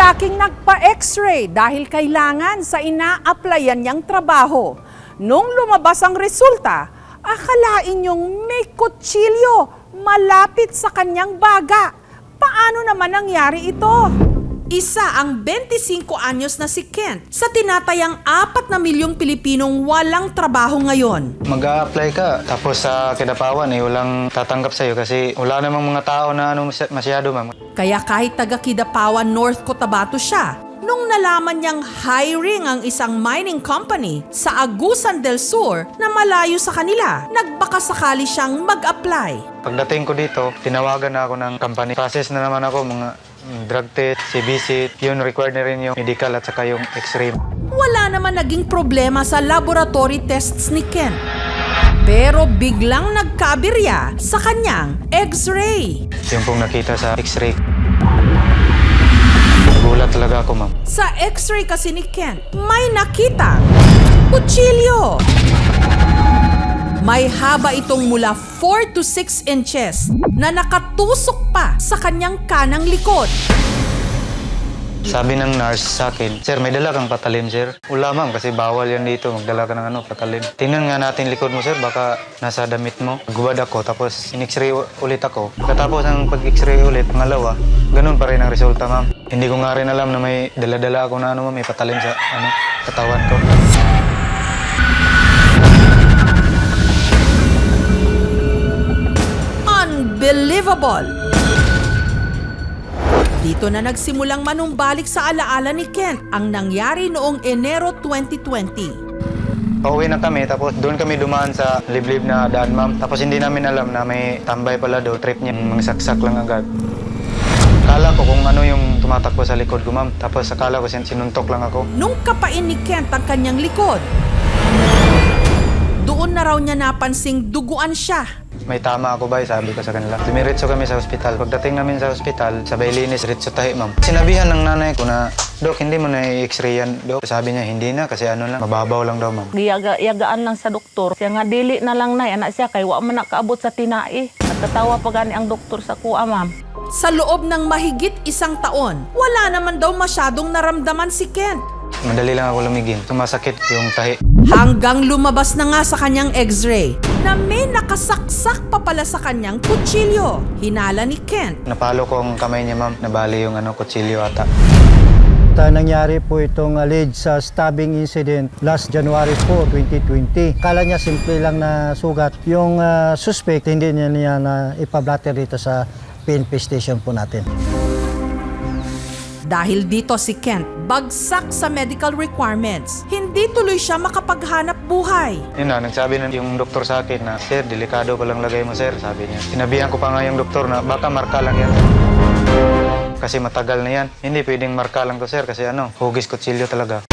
lalaking nagpa-x-ray dahil kailangan sa ina-applyan niyang trabaho. Nung lumabas ang resulta, akalain niyong may kutsilyo malapit sa kanyang baga. Paano naman nangyari ito? Isa ang 25 anyos na si Kent sa tinatayang 4 na milyong Pilipinong walang trabaho ngayon. Mag-a-apply ka, tapos sa Kidapawan walang tatanggap sa'yo kasi wala namang mga tao na masyado, ma'am. Kaya kahit taga Kidapawan, North Cotabato siya, nung nalaman niyang hiring ang isang mining company sa Agusan del Sur na malayo sa kanila, nagbakasakali siyang mag-apply. Pagdating ko dito, tinawagan na ako ng company. Process na naman ako, mga drug test, CBC, yun required na rin yung medical at saka yung x-ray. Wala naman naging problema sa laboratory tests ni Kent. Pero biglang nagkabirya sa kanyang x-ray. Yung pong nakita sa x-ray. Nagulat talaga ako, ma'am. Sa x-ray kasi ni Kent, may nakita kutsilyo. May haba itong mula 4 to 6 inches na nakatusok pa sa kanyang kanang likod. Sabi ng nurse sa akin, "Sir, may dala kang patalim, sir." Wala, ma'am, kasi bawal yan dito. Magdala ka ng patalim. Tingnan nga natin likod mo, sir. Baka nasa damit mo. Nagubad ako, tapos in-x-ray ulit ako. Katapos ng pag-x-ray ulit, pangalawa, ganun pa rin ang resulta, ma'am. Hindi ko nga rin alam na may dala-dala ako na ma'am, may patalim sa katawan ko. Unbelievable! Dito na nagsimulang manumbalik sa alaala ni Kent ang nangyari noong Enero 2020. Pauwi na kami, tapos doon kami dumaan sa liblib na daan, ma'am. Tapos hindi namin alam na may tambay pala doon. Trip niya, mga saksak lang agad. Akala ko kung ano yung tumatakbo sa likod ko, ma'am. Tapos akala ko sinuntok lang ako. Nung kapain ni Kent ang kanyang likod, doon na raw niya napansing duguan siya. May tama ako ba? Sabi ko sa kanila. Dumiretso kami sa ospital. Pagdating namin sa ospital, sabay linis, diretso tahi, ma'am. Sinabihan ng nanay ko na, "Dok, hindi mo na i-x-ray yan, Dok." Sabi niya, hindi na kasi ano lang, mababaw lang daw, ma'am. Yagaan lang sa doktor. Siya nga dili na lang na, anak siya, kay wa man nakaabot sa tinai. Nagkatawa pa gani ang doktor sa kuha, ma'am. Sa loob ng mahigit 1 taon, wala naman daw masyadong naramdaman si Kent. Madali lang ako lumigin. Sumasakit yung tahi. Hanggang lumabas na nga sa kanyang x-ray na may nakasaksak pa pala sa kanyang kutsilyo. Hinala ni Kent. Napalo ko ang kamay niya, ma'am. Nabali yung kutsilyo ata. Nangyari po itong alleged sa stabbing incident last January 4, 2020. Kala niya simple lang na sugat. Yung suspect, hindi niya na ipablatter dito sa PNP station po natin. Dahil dito si Kent bagsak sa medical requirements, hindi tuloy siya makapaghanap buhay. Yun na, nagsabi na yung doktor sa akin na, "Sir, delikado palang lagay mo, sir." Sabi niya. Sinabihan ko pa nga yung doktor na baka marka lang yan. Kasi matagal na yan. Hindi pwedeng marka lang to, sir, kasi hugis kutsilyo talaga.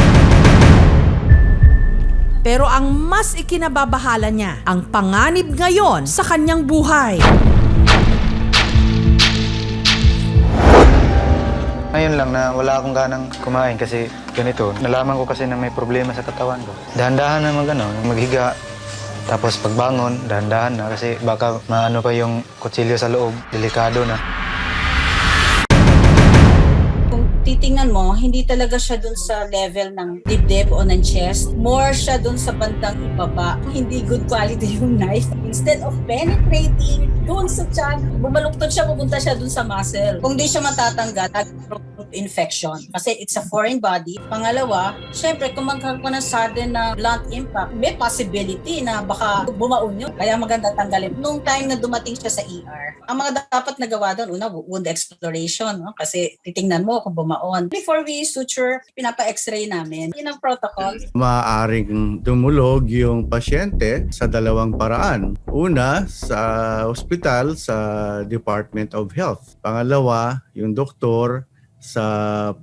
Pero ang mas ikinababahala niya, ang panganib ngayon sa kanyang buhay. Ngayon lang na wala akong ganang kumain kasi ganito. Nalaman ko kasi na may problema sa katawan ko. Dahan-dahan na maghiga. Tapos pagbangon, dahan-dahan na kasi baka maano pa yung kutsilyo sa loob. Delikado na. Kung titingnan mo, hindi talaga siya dun sa level ng dibdib o ng chest. More siya dun sa bandang ibaba. Hindi good quality yung knife. Instead of penetrating dun sa tiyan, bumaluktot siya, pupunta siya dun sa muscle. Kung di siya matatanggal, infection. Kasi it's a foreign body. Pangalawa, syempre, kung magkaroon ka ng sudden na blunt impact, may possibility na baka bumaon yun. Kaya maganda tanggalin. Nung time na dumating siya sa ER, ang mga dapat nagawa doon, una, wound exploration. No? Kasi titingnan mo kung bumaon. Before we suture, pinapa-x-ray namin. Yun ang protocol. Maaaring dumulog yung pasyente sa dalawang paraan. Una, sa ospital, sa Department of Health. Pangalawa, yung doktor sa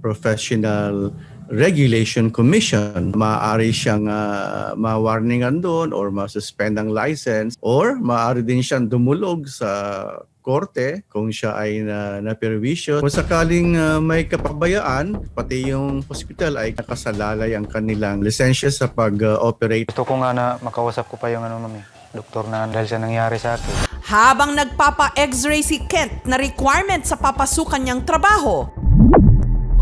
Professional Regulation Commission. Maaari siyang ma-warningan doon or ma-suspend ang license or maaari din siyang dumulog sa korte kung siya ay na-perwisyo. Kung sakaling may kapabayaan, pati yung hospital ay nakasalalay ang kanilang lisensya sa pag-operate. Ito ko nga na makausap ko pa yung doktor na dahil sa nangyari sa akin. Habang nagpapa-x-ray si Kent na requirement sa papasukan niyang trabaho,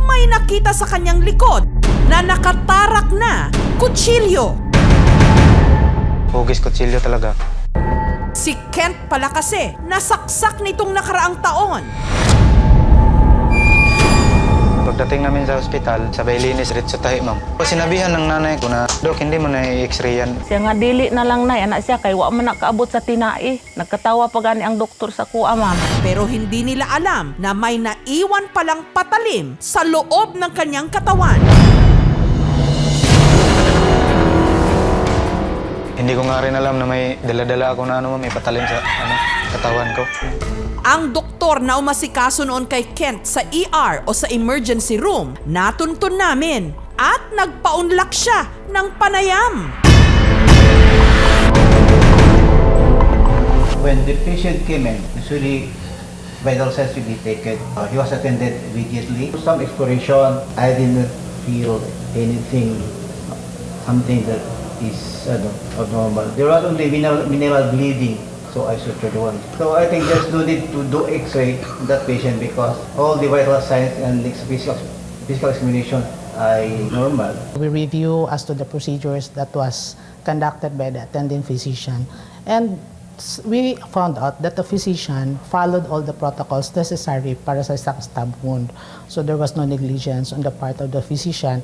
may nakita sa kanyang likod na nakatarak na kutsilyo. Hugis kutsilyo talaga. Si Kent pala kasi nasaksak nitong nakaraang taon. Pagdating namin sa ospital, sabay linis rin sa tahi, ma'am. Sinabihan ng nanay ko na, Dok, hindi mo na i-x-ray yan. Siya nga dili na lang nay, anak siya kay wa man nakaabot sa tinai. Nagkatawa pa gani ang doktor sa kuha, ma'am. Pero hindi nila alam na may naiwan palang patalim sa loob ng kanyang katawan. Hindi ko nga rin alam na may dala-dala ako na may patalim sa katawan ko. Ang doktor na umasikaso noon kay Kent sa ER o sa emergency room, natuntun namin at nagpaunlak siya ng panayam. When the patient came in, usually vital signs will be taken. He was attended immediately. Some exploration, I did not feel anything, something that is abnormal. There was only minimal bleeding, so I sutured one. So I think there's no need to do X-ray in that patient because all the vital signs and physical examination are normal. We review as to the procedures that was conducted by the attending physician, and we found out that the physician followed all the protocols necessary para sa isang stab wound. So there was no negligence on the part of the physician.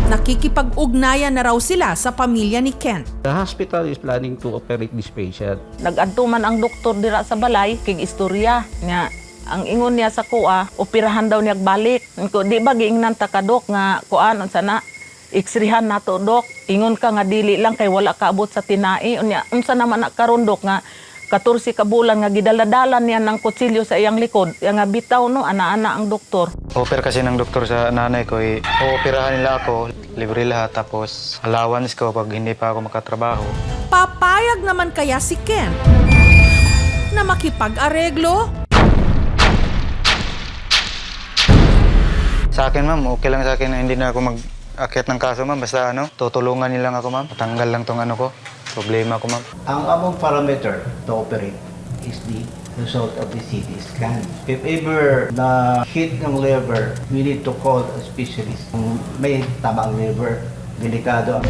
Nakikipag-ugnayan na raw sila sa pamilya ni Kent. The hospital is planning to operate this patient. Nag-adto man ang doktor dira sa balay kay istorya nga ang ingon niya sa kuha, operahan daw niya balik. Ko di ba giingnan ta ka dok nga kuan unsa na X-rayhan nato dok. Ingon ka nga dili lang kay wala kaabot sa tinai. Unya unsa naman na karon dok nga 14 ka bulan nga gidaladalan niya ng kutsilyo sa iyang likod. Yang nga bitaw no ana-ana ang doktor. Offer kasi ng doktor sa nanay ko, ooperahan nila ako, libre lahat, tapos allowance ko pag hindi pa ako makatrabaho. Papayag naman kaya si Kent na makipag-areglo? Sa akin, ma'am, okay lang sa akin na hindi na ako mag-akyat ng kaso, ma'am. Basta tutulungan nilang ako, ma'am. Patanggal lang tong ko, problema ko, ma'am. Ang among parameter to operate is the result of the CT scan. If ever na hit ng liver, we need to call a specialist. Kung may tamang liver, delikado.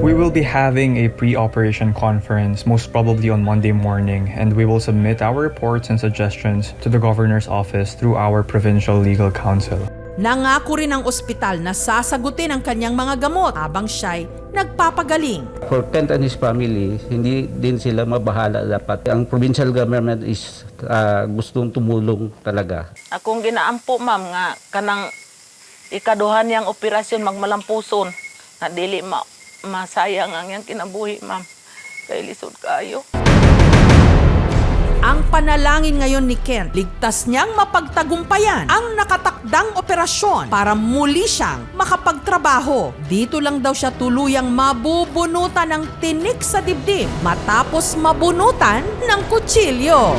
We will be having a pre-operation conference most probably on Monday morning, and we will submit our reports and suggestions to the governor's office through our provincial legal counsel. Nangako rin ang ospital na sasagutin ang kanyang mga gamot habang siya'y nagpapagaling. For Kent and his family, hindi din sila mabahala dapat. Ang provincial government is gustong tumulong talaga. Akong ginaampo ma'am nga kanang ikaduhan niyang operasyon magmalampuson na dili masayang ang iyang kinabuhi ma'am. Kay lisod kaayo. Ang panalangin ngayon ni Kent, ligtas niyang mapagtagumpayan ang nakatakdang operasyon para muli siyang makapagtrabaho. Dito lang daw siya tuluyang mabubunutan ng tinik sa dibdib matapos mabunutan ng kutsilyo.